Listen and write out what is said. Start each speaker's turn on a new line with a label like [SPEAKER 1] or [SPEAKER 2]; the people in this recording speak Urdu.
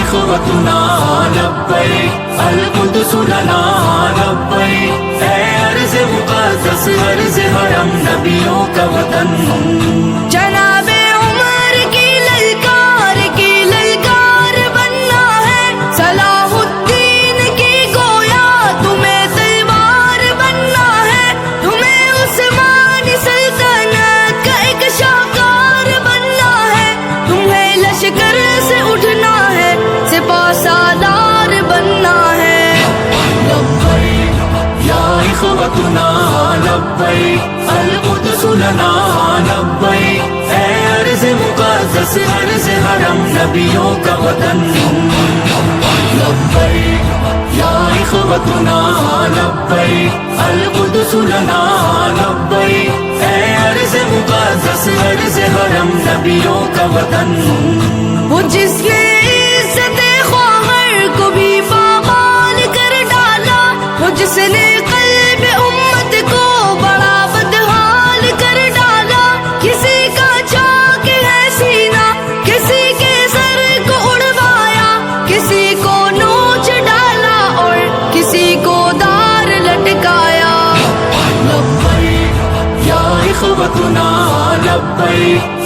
[SPEAKER 1] اخوتنا لبیک القدس لنا لبیک، اے ارض مقدس ارض حرم نبیوں کا وطن،
[SPEAKER 2] جناب عمر کی للکار بننا ہے، صلاح الدین کی گویا تمہیں تلوار بننا ہے، تمہیں عثمانی سلطنت کا ایک شاہکار بننا ہے، تمہیں لشکر سے اٹھنا ہے، سپاہ سالار بننا ہے۔
[SPEAKER 1] لبیک یا اخوتنا لبیک القدس لنا لبیک، اے ارض مقدس ارض حرم نبیوں کا وطن، لبیک یا اخوتنا لبیک القدس لنا لبیک، اے ارض مقدس ارض حرم نبیوں کا وطن،
[SPEAKER 2] وہ جس نے عزت خواہر کو بھی پامال کر ڈالا، وہ جس نے قلب امت کو بڑا بدحال کر ڈالا، کسی کا چاک ہے سینہ کسی کے سر کو اڑوایا، کسی کو نوچ ڈالا اور کسی کو دار لٹکایا۔
[SPEAKER 1] لبیک یا اخوتنا لبیک